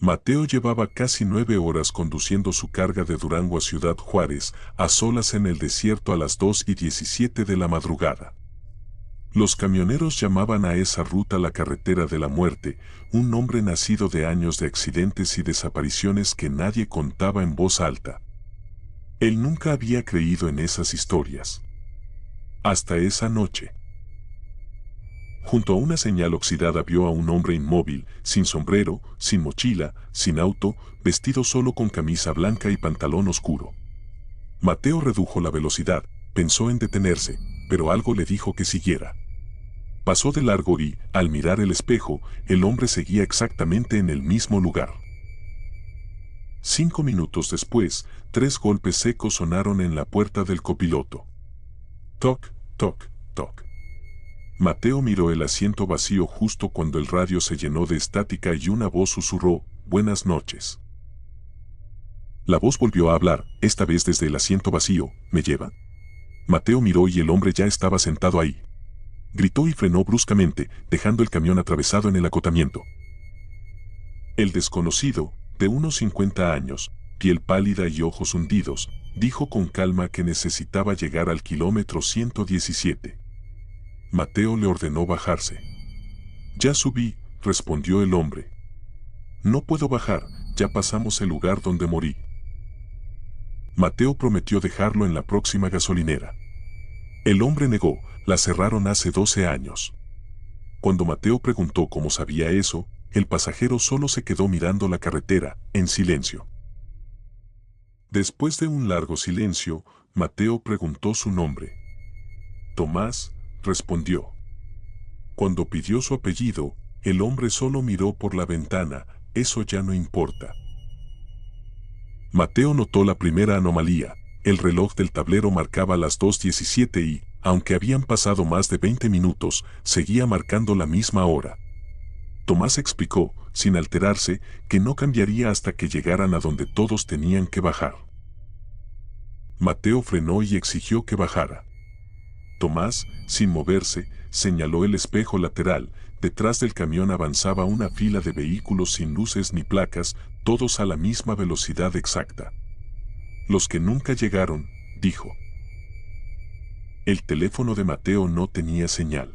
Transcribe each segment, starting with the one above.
Mateo llevaba casi 9 horas conduciendo su carga de Durango a Ciudad Juárez, a solas en el desierto a las 2:17 de la madrugada. Los camioneros llamaban a esa ruta la carretera de la muerte, un nombre nacido de años de accidentes y desapariciones que nadie contaba en voz alta. Él nunca había creído en esas historias. Hasta esa noche. Junto a una señal oxidada vio a un hombre inmóvil, sin sombrero, sin mochila, sin auto, vestido solo con camisa blanca y pantalón oscuro. Mateo redujo la velocidad, pensó en detenerse, pero algo le dijo que siguiera. Pasó de largo y, al mirar el espejo, el hombre seguía exactamente en el mismo lugar. 5 minutos después, 3 golpes secos sonaron en la puerta del copiloto. Toc, toc, toc. Mateo miró el asiento vacío justo cuando el radio se llenó de estática y una voz susurró, «Buenas noches». La voz volvió a hablar, esta vez desde el asiento vacío, ¿me lleva? Mateo miró y el hombre ya estaba sentado ahí. Gritó y frenó bruscamente, dejando el camión atravesado en el acotamiento. El desconocido, de unos 50 años, piel pálida y ojos hundidos, dijo con calma que necesitaba llegar al kilómetro 117. Mateo le ordenó bajarse. «Ya subí», respondió el hombre. «No puedo bajar, ya pasamos el lugar donde morí». Mateo prometió dejarlo en la próxima gasolinera. El hombre negó, la cerraron hace 12 años. Cuando Mateo preguntó cómo sabía eso, el pasajero solo se quedó mirando la carretera, en silencio. Después de un largo silencio, Mateo preguntó su nombre. «Tomás», respondió. Cuando pidió su apellido, el hombre solo miró por la ventana, «Eso ya no importa». Mateo notó la primera anomalía, el reloj del tablero marcaba las 2:17 y, aunque habían pasado más de 20 minutos, seguía marcando la misma hora. Tomás explicó, sin alterarse, que no cambiaría hasta que llegaran a donde todos tenían que bajar. Mateo frenó y exigió que bajara. Tomás, sin moverse, señaló el espejo lateral. Detrás del camión avanzaba una fila de vehículos sin luces ni placas, todos a la misma velocidad exacta. «Los que nunca llegaron», dijo. El teléfono de Mateo no tenía señal.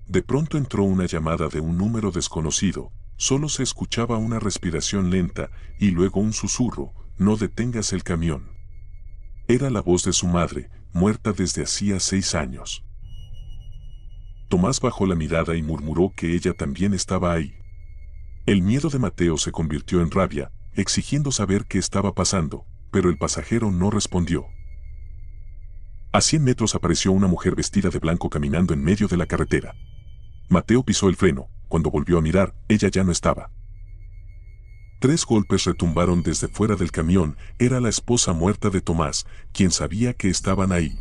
De pronto entró una llamada de un número desconocido, solo se escuchaba una respiración lenta y luego un susurro, «No detengas el camión». Era la voz de su madre, muerta desde hacía 6 años. Tomás bajó la mirada y murmuró que ella también estaba ahí. El miedo de Mateo se convirtió en rabia, exigiendo saber qué estaba pasando, pero el pasajero no respondió. A 100 metros apareció una mujer vestida de blanco caminando en medio de la carretera. Mateo pisó el freno, cuando volvió a mirar, ella ya no estaba. 3 golpes retumbaron desde fuera del camión, era la esposa muerta de Tomás, quien sabía que estaban ahí.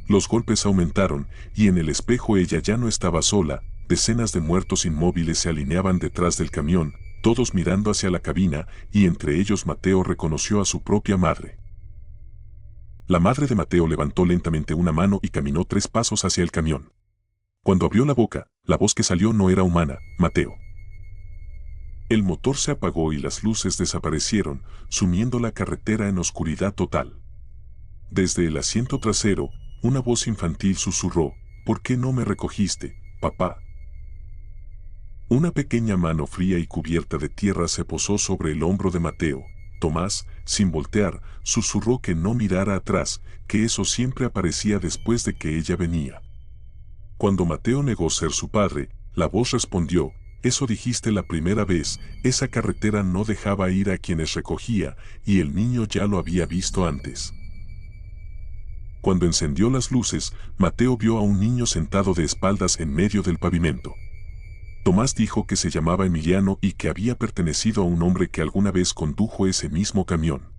Los golpes aumentaron, y en el espejo ella ya no estaba sola, decenas de muertos inmóviles se alineaban detrás del camión, todos mirando hacia la cabina, y entre ellos Mateo reconoció a su propia madre. La madre de Mateo levantó lentamente una mano y caminó 3 pasos hacia el camión. Cuando abrió la boca, la voz que salió no era humana, «Mateo». El motor se apagó y las luces desaparecieron, sumiendo la carretera en oscuridad total. Desde el asiento trasero, una voz infantil susurró, «¿Por qué no me recogiste, papá?». Una pequeña mano fría y cubierta de tierra se posó sobre el hombro de Mateo. Tomás, sin voltear, susurró que no mirara atrás, que eso siempre aparecía después de que ella venía. Cuando Mateo negó ser su padre, la voz respondió, «Eso dijiste la primera vez, esa carretera no dejaba ir a quienes recogía, y el niño ya lo había visto antes». Cuando encendió las luces, Mateo vio a un niño sentado de espaldas en medio del pavimento. Tomás dijo que se llamaba Emiliano y que había pertenecido a un hombre que alguna vez condujo ese mismo camión.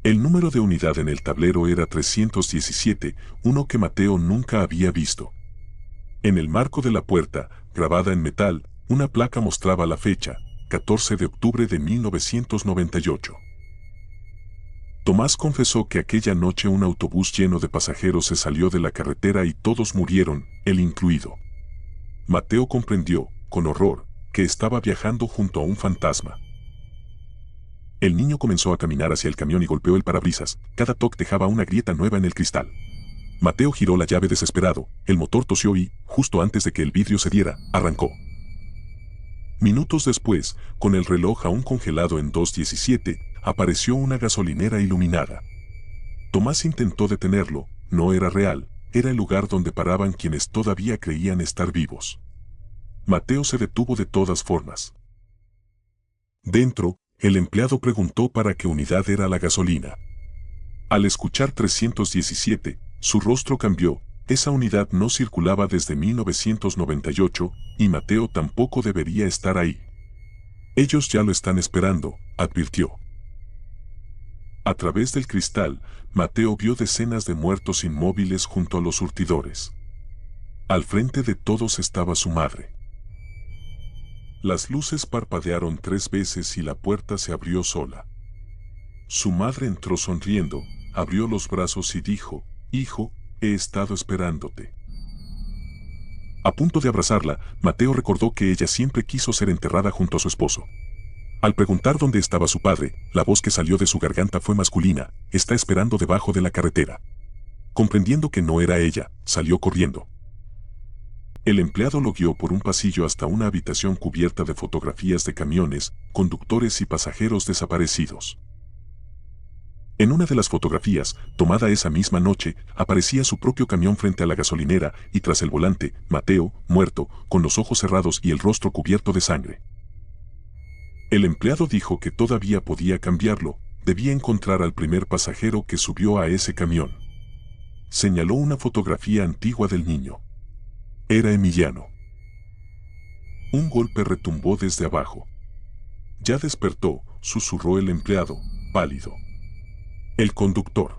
El número de unidad en el tablero era 317, uno que Mateo nunca había visto. En el marco de la puerta, grabada en metal, una placa mostraba la fecha, 14 de octubre de 1998. Tomás confesó que aquella noche un autobús lleno de pasajeros se salió de la carretera y todos murieron, él incluido. Mateo comprendió, con horror, que estaba viajando junto a un fantasma. El niño comenzó a caminar hacia el camión y golpeó el parabrisas. Cada toque dejaba una grieta nueva en el cristal. Mateo giró la llave desesperado, el motor tosió y, justo antes de que el vidrio cediera, arrancó. Minutos después, con el reloj aún congelado en 2:17, apareció una gasolinera iluminada. Tomás intentó detenerlo, no era real, era el lugar donde paraban quienes todavía creían estar vivos. Mateo se detuvo de todas formas. Dentro, el empleado preguntó para qué unidad era la gasolina. Al escuchar 317, su rostro cambió. Esa unidad no circulaba desde 1998, y Mateo tampoco debería estar ahí. Ellos ya lo están esperando, advirtió. A través del cristal, Mateo vio decenas de muertos inmóviles junto a los surtidores. Al frente de todos estaba su madre. Las luces parpadearon 3 veces y la puerta se abrió sola. Su madre entró sonriendo, abrió los brazos y dijo: «Hijo, he estado esperándote». A punto de abrazarla, Mateo recordó que ella siempre quiso ser enterrada junto a su esposo. Al preguntar dónde estaba su padre, la voz que salió de su garganta fue masculina: «Está esperando debajo de la carretera». Comprendiendo que no era ella, salió corriendo. El empleado lo guió por un pasillo hasta una habitación cubierta de fotografías de camiones, conductores y pasajeros desaparecidos. En una de las fotografías, tomada esa misma noche, aparecía su propio camión frente a la gasolinera y tras el volante, Mateo, muerto, con los ojos cerrados y el rostro cubierto de sangre. El empleado dijo que todavía podía cambiarlo, debía encontrar al primer pasajero que subió a ese camión. Señaló una fotografía antigua del niño. Era Emiliano. Un golpe retumbó desde abajo. «Ya despertó», susurró el empleado, pálido. El conductor.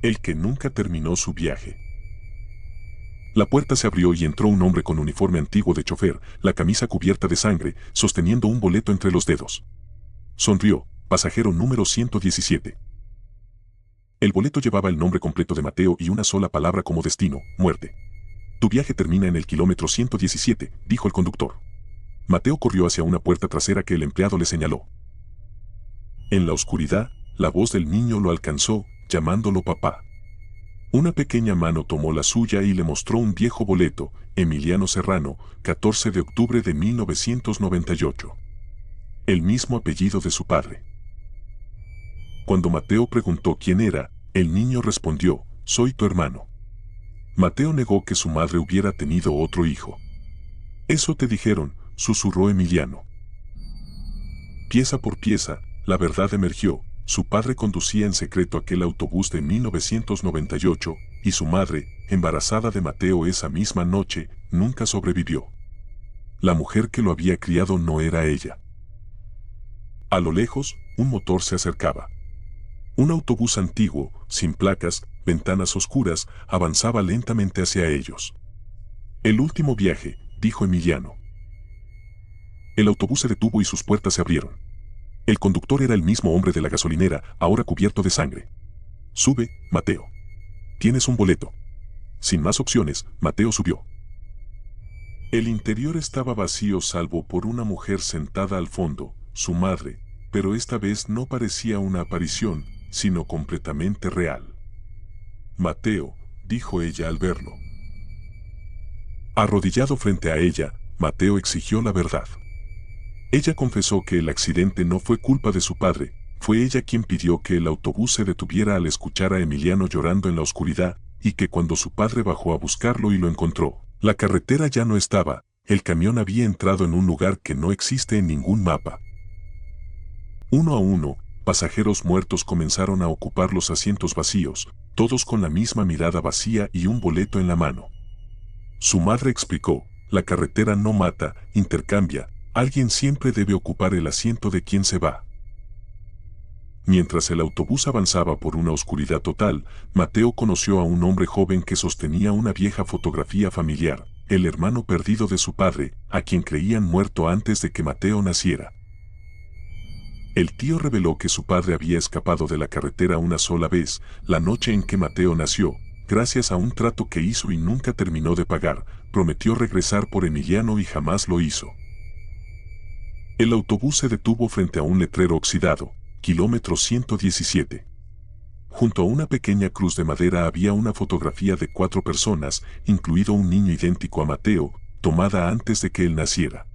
El que nunca terminó su viaje. La puerta se abrió y entró un hombre con uniforme antiguo de chofer, la camisa cubierta de sangre, sosteniendo un boleto entre los dedos. Sonrió: «Pasajero número 117». El boleto llevaba el nombre completo de Mateo y una sola palabra como destino: muerte. «Tu viaje termina en el kilómetro 117», dijo el conductor. Mateo corrió hacia una puerta trasera que el empleado le señaló. En la oscuridad, la voz del niño lo alcanzó, llamándolo papá. Una pequeña mano tomó la suya y le mostró un viejo boleto: Emiliano Serrano, 14 de octubre de 1998. El mismo apellido de su padre. Cuando Mateo preguntó quién era, el niño respondió: «Soy tu hermano». Mateo negó que su madre hubiera tenido otro hijo. «Eso te dijeron», susurró Emiliano. Pieza por pieza, la verdad emergió. Su padre conducía en secreto aquel autobús de 1998, y su madre, embarazada de Mateo esa misma noche, nunca sobrevivió. La mujer que lo había criado no era ella. A lo lejos, un motor se acercaba. Un autobús antiguo, sin placas, ventanas oscuras, avanzaba lentamente hacia ellos. «El último viaje», dijo Emiliano. El autobús se detuvo y sus puertas se abrieron. El conductor era el mismo hombre de la gasolinera, ahora cubierto de sangre. «Sube, Mateo. Tienes un boleto». Sin más opciones, Mateo subió. El interior estaba vacío salvo por una mujer sentada al fondo, su madre, pero esta vez no parecía una aparición, sino completamente real. «Mateo», dijo ella al verlo. Arrodillado frente a ella, Mateo exigió la verdad. Ella confesó que el accidente no fue culpa de su padre, fue ella quien pidió que el autobús se detuviera al escuchar a Emiliano llorando en la oscuridad, y que cuando su padre bajó a buscarlo y lo encontró, la carretera ya no estaba, el camión había entrado en un lugar que no existe en ningún mapa. Uno a uno, pasajeros muertos comenzaron a ocupar los asientos vacíos, todos con la misma mirada vacía y un boleto en la mano. Su madre explicó: «La carretera no mata, intercambia, alguien siempre debe ocupar el asiento de quien se va». Mientras el autobús avanzaba por una oscuridad total, Mateo conoció a un hombre joven que sostenía una vieja fotografía familiar, el hermano perdido de su padre, a quien creían muerto antes de que Mateo naciera. El tío reveló que su padre había escapado de la carretera una sola vez, la noche en que Mateo nació, gracias a un trato que hizo y nunca terminó de pagar. Prometió regresar por Emiliano y jamás lo hizo. El autobús se detuvo frente a un letrero oxidado, kilómetro 117. Junto a una pequeña cruz de madera había una fotografía de 4 personas, incluido un niño idéntico a Mateo, tomada antes de que él naciera.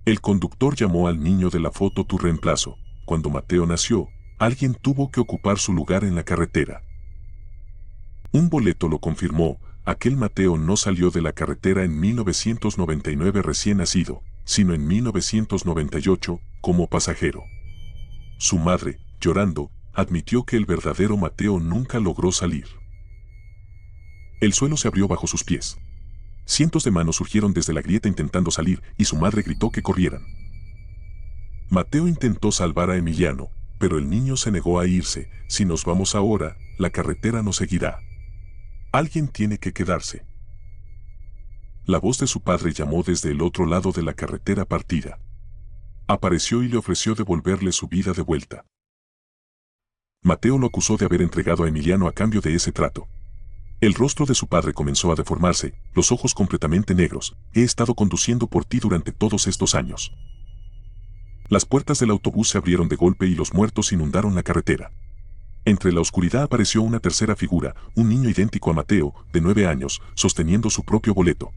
El conductor llamó al niño de la foto tu reemplazo. Cuando Mateo nació, alguien tuvo que ocupar su lugar en la carretera. Un boleto lo confirmó, aquel Mateo no salió de la carretera en 1999 recién nacido, sino en 1998, como pasajero. Su madre, llorando, admitió que el verdadero Mateo nunca logró salir. El suelo se abrió bajo sus pies. Cientos de manos surgieron desde la grieta intentando salir y su madre gritó que corrieran. Mateo intentó salvar a Emiliano, pero el niño se negó a irse. Si nos vamos ahora, la carretera nos seguirá. Alguien tiene que quedarse. La voz de su padre llamó desde el otro lado de la carretera partida. Apareció y le ofreció devolverle su vida de vuelta. Mateo lo acusó de haber entregado a Emiliano a cambio de ese trato. El rostro de su padre comenzó a deformarse, los ojos completamente negros. He estado conduciendo por ti durante todos estos años. Las puertas del autobús se abrieron de golpe y los muertos inundaron la carretera. Entre la oscuridad apareció una tercera figura, un niño idéntico a Mateo, de 9 años, sosteniendo su propio boleto.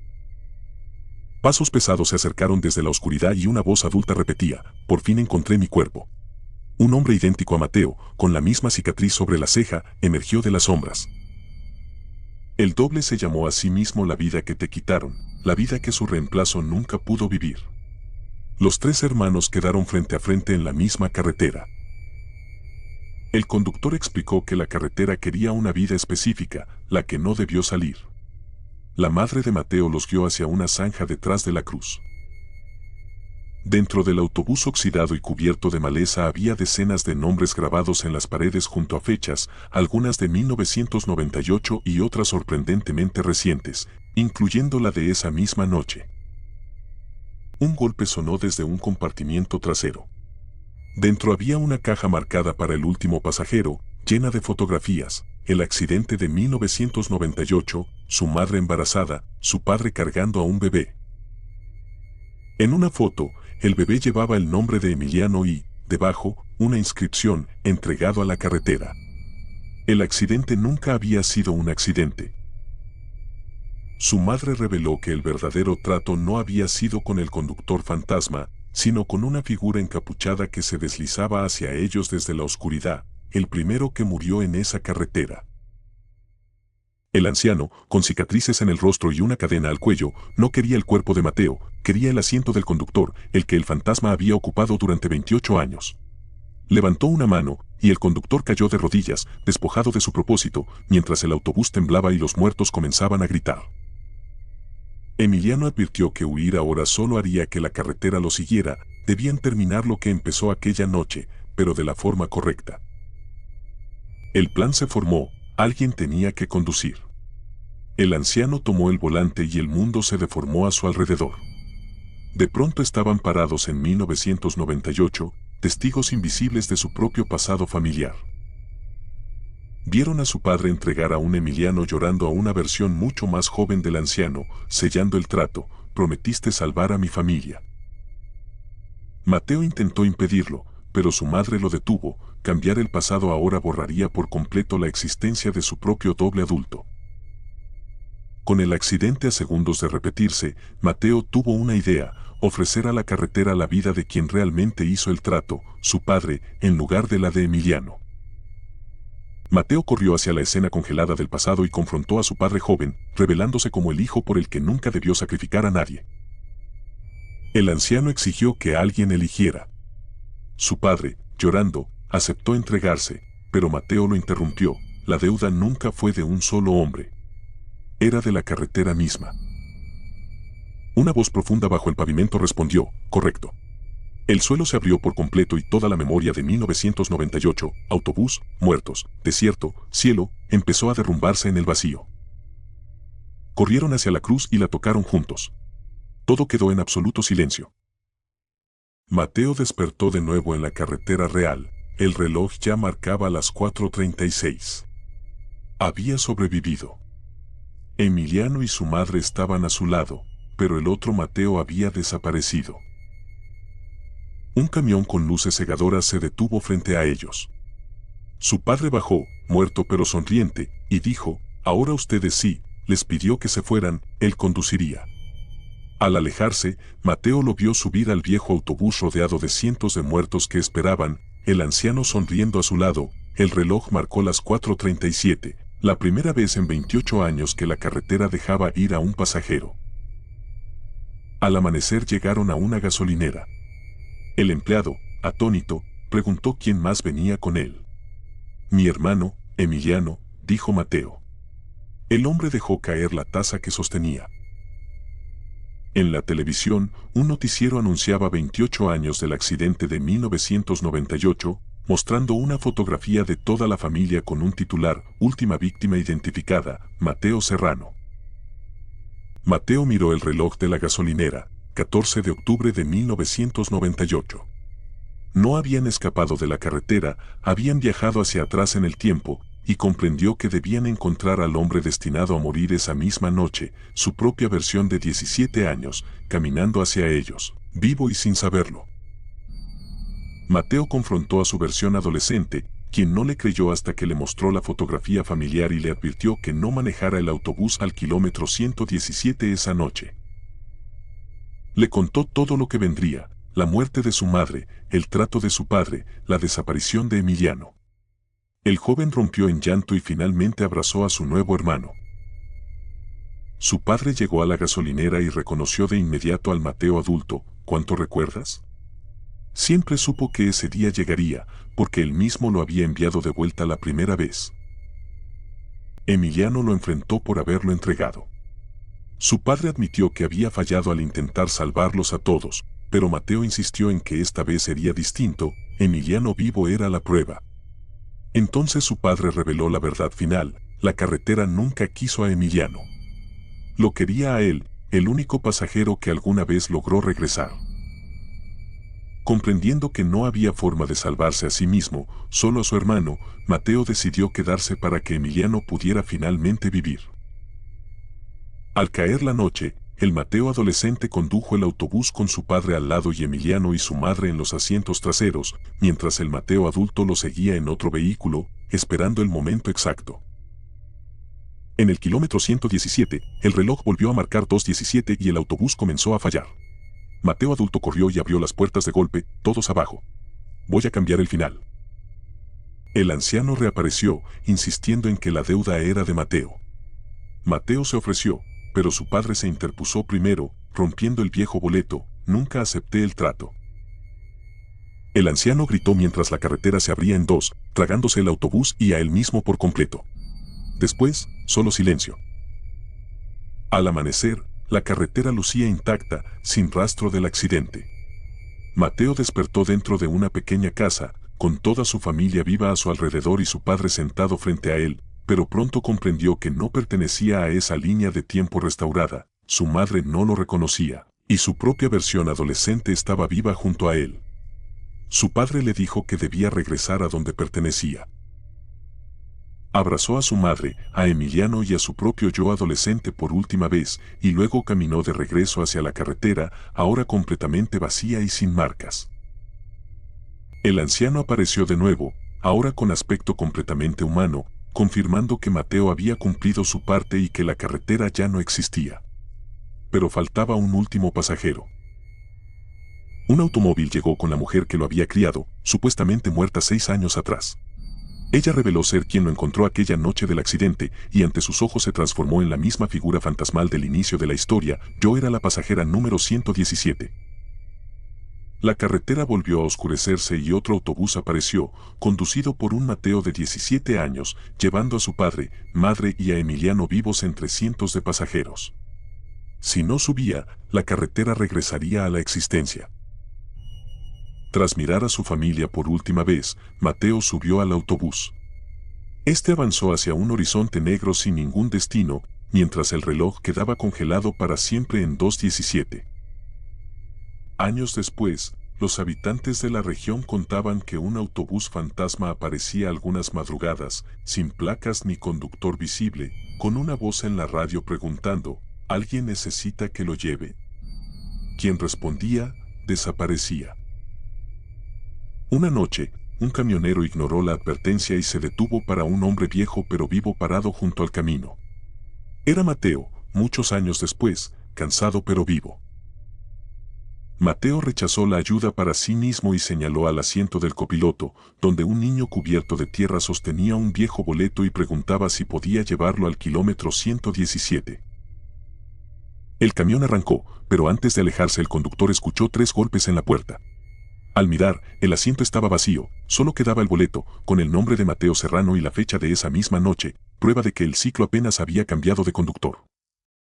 Pasos pesados se acercaron desde la oscuridad y una voz adulta repetía, por fin encontré mi cuerpo. Un hombre idéntico a Mateo, con la misma cicatriz sobre la ceja, emergió de las sombras. El doble se llamó a sí mismo la vida que te quitaron, la vida que su reemplazo nunca pudo vivir. Los 3 hermanos quedaron frente a frente en la misma carretera. El conductor explicó que la carretera quería una vida específica, la que no debió salir. La madre de Mateo los guió hacia una zanja detrás de la cruz. Dentro del autobús oxidado y cubierto de maleza había decenas de nombres grabados en las paredes junto a fechas, algunas de 1998 y otras sorprendentemente recientes, incluyendo la de esa misma noche. Un golpe sonó desde un compartimiento trasero. Dentro había una caja marcada para el último pasajero, llena de fotografías, el accidente de 1998, su madre embarazada, su padre cargando a un bebé. En una foto, el bebé llevaba el nombre de Emiliano y, debajo, una inscripción, entregado a la carretera. El accidente nunca había sido un accidente. Su madre reveló que el verdadero trato no había sido con el conductor fantasma, sino con una figura encapuchada que se deslizaba hacia ellos desde la oscuridad, el primero que murió en esa carretera. El anciano, con cicatrices en el rostro y una cadena al cuello, no quería el cuerpo de Mateo, quería el asiento del conductor, el que el fantasma había ocupado durante 28 años. Levantó una mano, y el conductor cayó de rodillas, despojado de su propósito, mientras el autobús temblaba y los muertos comenzaban a gritar. Emiliano advirtió que huir ahora solo haría que la carretera lo siguiera, debían terminar lo que empezó aquella noche, pero de la forma correcta. El plan se formó, alguien tenía que conducir. El anciano tomó el volante y el mundo se deformó a su alrededor. De pronto estaban parados en 1998, testigos invisibles de su propio pasado familiar. Vieron a su padre entregar a un Emiliano llorando a una versión mucho más joven del anciano, sellando el trato, prometiste salvar a mi familia. Mateo intentó impedirlo, pero su madre lo detuvo, cambiar el pasado ahora borraría por completo la existencia de su propio doble adulto. Con el accidente a segundos de repetirse, Mateo tuvo una idea, ofrecer a la carretera la vida de quien realmente hizo el trato, su padre, en lugar de la de Emiliano. Mateo corrió hacia la escena congelada del pasado y confrontó a su padre joven, revelándose como el hijo por el que nunca debió sacrificar a nadie. El anciano exigió que alguien eligiera. Su padre, llorando, aceptó entregarse, pero Mateo lo interrumpió, la deuda nunca fue de un solo hombre. Era de la carretera misma. Una voz profunda bajo el pavimento respondió, correcto. El suelo se abrió por completo y toda la memoria de 1998, autobús, muertos, desierto, cielo, empezó a derrumbarse en el vacío. Corrieron hacia la cruz y la tocaron juntos. Todo quedó en absoluto silencio. Mateo despertó de nuevo en la carretera real, el reloj ya marcaba las 4:36. Había sobrevivido. Emiliano y su madre estaban a su lado, pero el otro Mateo había desaparecido. Un camión con luces cegadoras se detuvo frente a ellos. Su padre bajó, muerto pero sonriente, y dijo, «Ahora ustedes sí», les pidió que se fueran, él conduciría. Al alejarse, Mateo lo vio subir al viejo autobús rodeado de cientos de muertos que esperaban, el anciano sonriendo a su lado. El reloj marcó las 4:37, la primera vez en 28 años que la carretera dejaba ir a un pasajero. Al amanecer llegaron a una gasolinera. El empleado, atónito, preguntó quién más venía con él. «Mi hermano, Emiliano», dijo Mateo. El hombre dejó caer la taza que sostenía. En la televisión, un noticiero anunciaba 28 años del accidente de 1998, mostrando una fotografía de toda la familia con un titular, «Última víctima identificada, Mateo Serrano». Mateo miró el reloj de la gasolinera, 14 de octubre de 1998. No habían escapado de la carretera, habían viajado hacia atrás en el tiempo, y comprendió que debían encontrar al hombre destinado a morir esa misma noche, su propia versión de 17 años, caminando hacia ellos, vivo y sin saberlo. Mateo confrontó a su versión adolescente, quien no le creyó hasta que le mostró la fotografía familiar y le advirtió que no manejara el autobús al kilómetro 117 esa noche. Le contó todo lo que vendría, la muerte de su madre, el trato de su padre, la desaparición de Emiliano. El joven rompió en llanto y finalmente abrazó a su nuevo hermano. Su padre llegó a la gasolinera y reconoció de inmediato al Mateo adulto. «¿Cuánto recuerdas?» Siempre supo que ese día llegaría, porque él mismo lo había enviado de vuelta la primera vez. Emiliano lo enfrentó por haberlo entregado. Su padre admitió que había fallado al intentar salvarlos a todos, pero Mateo insistió en que esta vez sería distinto. Emiliano vivo era la prueba. Entonces su padre reveló la verdad final: la carretera nunca quiso a Emiliano. Lo quería a él, el único pasajero que alguna vez logró regresar. Comprendiendo que no había forma de salvarse a sí mismo, solo a su hermano, Mateo decidió quedarse para que Emiliano pudiera finalmente vivir. Al caer la noche, el Mateo adolescente condujo el autobús con su padre al lado y Emiliano y su madre en los asientos traseros, mientras el Mateo adulto lo seguía en otro vehículo, esperando el momento exacto. En el kilómetro 117, el reloj volvió a marcar 2:17 y el autobús comenzó a fallar. Mateo adulto corrió y abrió las puertas de golpe, todos abajo. «Voy a cambiar el final». El anciano reapareció, insistiendo en que la deuda era de Mateo. Mateo se ofreció, pero su padre se interpuso primero, rompiendo el viejo boleto: «Nunca acepté el trato». El anciano gritó mientras la carretera se abría en dos, tragándose el autobús y a él mismo por completo. Después, solo silencio. Al amanecer, la carretera lucía intacta, sin rastro del accidente. Mateo despertó dentro de una pequeña casa, con toda su familia viva a su alrededor y su padre sentado frente a él, pero pronto comprendió que no pertenecía a esa línea de tiempo restaurada. Su madre no lo reconocía, y su propia versión adolescente estaba viva junto a él. Su padre le dijo que debía regresar a donde pertenecía. Abrazó a su madre, a Emiliano y a su propio yo adolescente por última vez, y luego caminó de regreso hacia la carretera, ahora completamente vacía y sin marcas. El anciano apareció de nuevo, ahora con aspecto completamente humano, confirmando que Mateo había cumplido su parte y que la carretera ya no existía. Pero faltaba un último pasajero. Un automóvil llegó con la mujer que lo había criado, supuestamente muerta 6 años atrás. Ella reveló ser quien lo encontró aquella noche del accidente, y ante sus ojos se transformó en la misma figura fantasmal del inicio de la historia. Yo era la pasajera número 117. La carretera volvió a oscurecerse y otro autobús apareció, conducido por un Mateo de 17 años, llevando a su padre, madre y a Emiliano vivos entre cientos de pasajeros. Si no subía, la carretera regresaría a la existencia. Tras mirar a su familia por última vez, Mateo subió al autobús. Este avanzó hacia un horizonte negro sin ningún destino, mientras el reloj quedaba congelado para siempre en 2:17. Años después, los habitantes de la región contaban que un autobús fantasma aparecía algunas madrugadas, sin placas ni conductor visible, con una voz en la radio preguntando: «¿Alguien necesita que lo lleve?». Quien respondía, desaparecía. Una noche, un camionero ignoró la advertencia y se detuvo para un hombre viejo pero vivo parado junto al camino. Era Mateo, muchos años después, cansado pero vivo. Mateo rechazó la ayuda para sí mismo y señaló al asiento del copiloto, donde un niño cubierto de tierra sostenía un viejo boleto y preguntaba si podía llevarlo al kilómetro 117. El camión arrancó, pero antes de alejarse el conductor escuchó 3 golpes en la puerta. Al mirar, el asiento estaba vacío, solo quedaba el boleto, con el nombre de Mateo Serrano y la fecha de esa misma noche, prueba de que el ciclo apenas había cambiado de conductor.